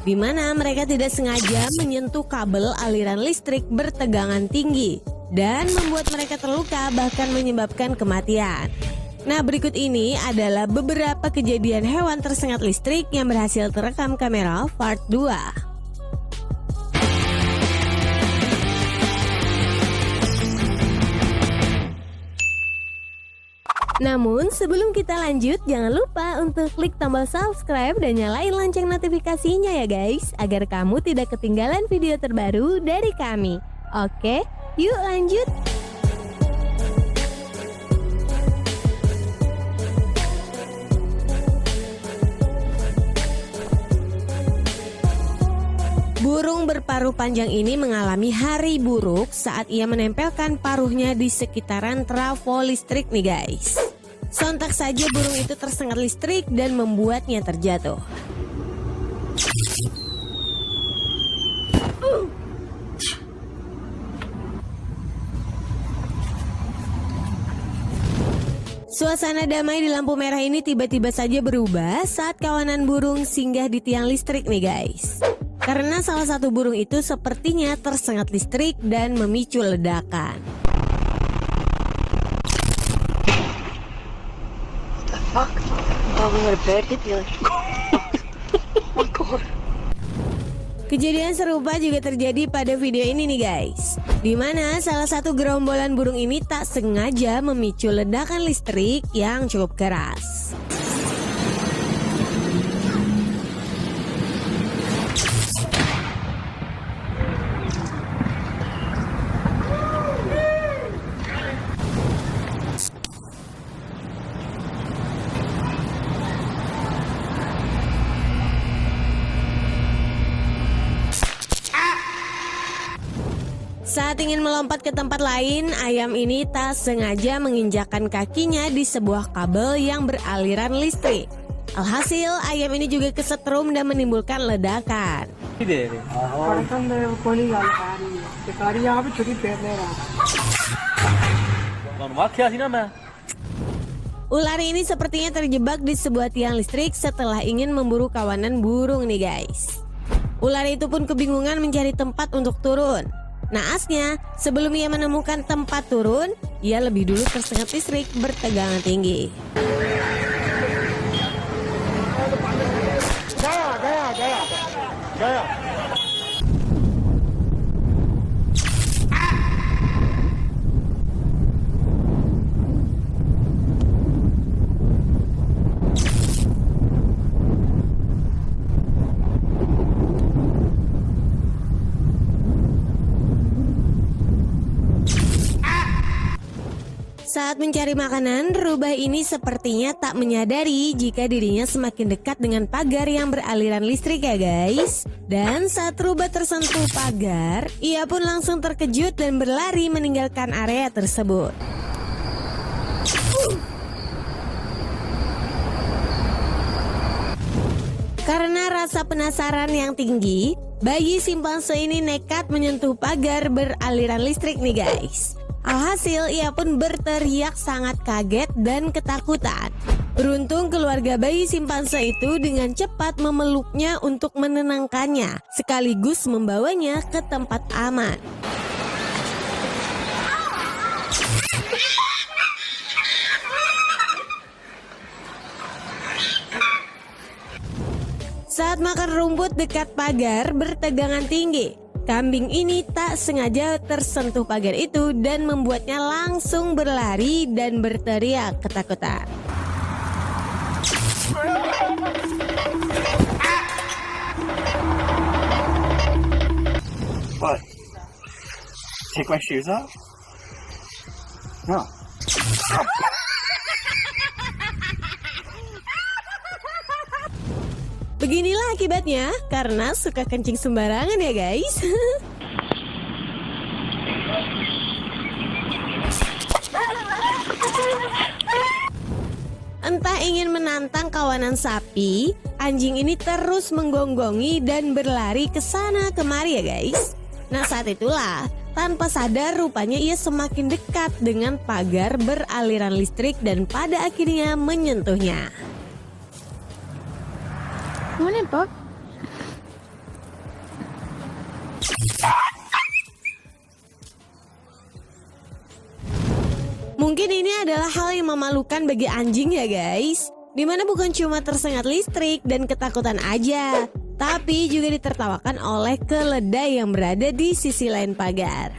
di mana mereka tidak sengaja menyentuh kabel aliran listrik bertegangan tinggi dan membuat mereka terluka bahkan menyebabkan kematian. Nah, berikut ini adalah beberapa kejadian hewan tersengat listrik yang berhasil terekam kamera part 2. Namun sebelum kita lanjut, jangan lupa untuk klik tombol subscribe dan nyalain lonceng notifikasinya ya guys, agar kamu tidak ketinggalan video terbaru dari kami. Oke, yuk lanjut. Burung berparuh panjang ini mengalami hari buruk saat ia menempelkan paruhnya di sekitaran trafo listrik nih guys. Sontak saja burung itu tersengat listrik dan membuatnya terjatuh. Suasana damai di lampu merah ini tiba-tiba saja berubah saat kawanan burung singgah di tiang listrik nih guys. Karena salah satu burung itu sepertinya tersengat listrik dan memicu ledakan. Fuck, oh, we had a bad hit the other. Oh God. Kejadian serupa juga terjadi pada video ini nih guys, di mana salah satu gerombolan burung ini tak sengaja memicu ledakan listrik yang cukup keras. Saat ingin melompat ke tempat lain, ayam ini tak sengaja menginjakkan kakinya di sebuah kabel yang beraliran listrik. Alhasil, ayam ini juga kesetrum dan menimbulkan ledakan. Ular ini sepertinya terjebak di sebuah tiang listrik setelah ingin memburu kawanan burung nih guys. Ular itu pun kebingungan mencari tempat untuk turun. Naasnya, sebelum ia menemukan tempat turun, ia lebih dulu tersengat listrik bertegangan tinggi. Saat mencari makanan, rubah ini sepertinya tak menyadari jika dirinya semakin dekat dengan pagar yang beraliran listrik ya guys. Dan saat rubah tersentuh pagar, ia pun langsung terkejut dan berlari meninggalkan area tersebut. Karena rasa penasaran yang tinggi, bayi simpanse ini nekat menyentuh pagar beraliran listrik nih guys. Alhasil ia pun berteriak sangat kaget dan ketakutan. Beruntung keluarga bayi simpanse itu dengan cepat memeluknya untuk menenangkannya, sekaligus membawanya ke tempat aman. Saat makan rumput dekat pagar bertegangan tinggi, kambing ini tak sengaja tersentuh pagar itu dan membuatnya langsung berlari dan berteriak ketakutan. What? Take my shoes off? No. Beginilah akibatnya karena suka kencing sembarangan ya guys. Entah ingin menantang kawanan sapi, anjing ini terus menggonggongi dan berlari ke sana kemari ya guys. Nah saat itulah, tanpa sadar rupanya ia semakin dekat dengan pagar beraliran listrik dan pada akhirnya menyentuhnya. Morning, Bob. Mungkin ini adalah hal yang memalukan bagi anjing ya guys. Dimana bukan cuma tersengat listrik dan ketakutan aja, tapi juga ditertawakan oleh keledai yang berada di sisi lain pagar.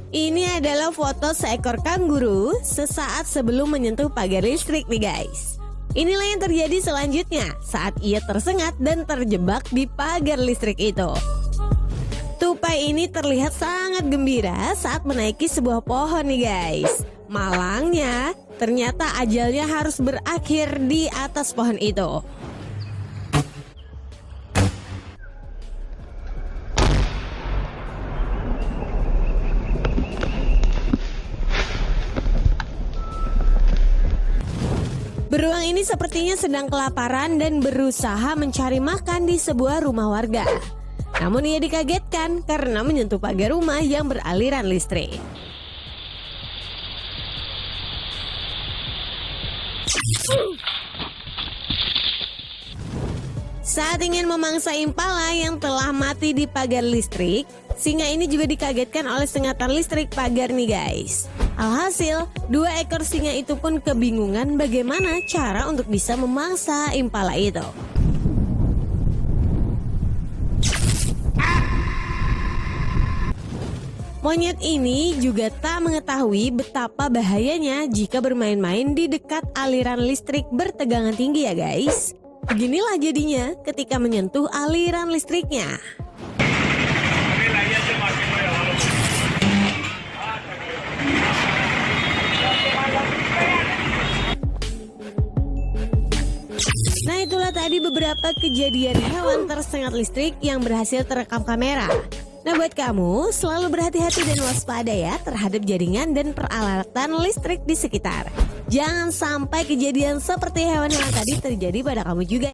Ini adalah foto seekor kanguru sesaat sebelum menyentuh pagar listrik nih guys. Inilah yang terjadi selanjutnya saat ia tersengat dan terjebak di pagar listrik itu. Tupai ini terlihat sangat gembira saat menaiki sebuah pohon nih guys. Malangnya, ternyata ajalnya harus berakhir di atas pohon itu. Beruang ini sepertinya sedang kelaparan dan berusaha mencari makan di sebuah rumah warga. Namun ia dikagetkan karena menyentuh pagar rumah yang beraliran listrik. Saat ingin memangsa impala yang telah mati di pagar listrik, singa ini juga dikagetkan oleh sengatan listrik pagar nih guys. Alhasil, 2 ekor singa itu pun kebingungan bagaimana cara untuk bisa memangsa impala itu. Monyet ini juga tak mengetahui betapa bahayanya jika bermain-main di dekat aliran listrik bertegangan tinggi ya guys. Beginilah jadinya ketika menyentuh aliran listriknya. Nah itulah tadi beberapa kejadian hewan tersengat listrik yang berhasil terekam kamera. Nah buat kamu, selalu berhati-hati dan waspada ya terhadap jaringan dan peralatan listrik di sekitar. Jangan sampai kejadian seperti hewan-hewan tadi terjadi pada kamu juga.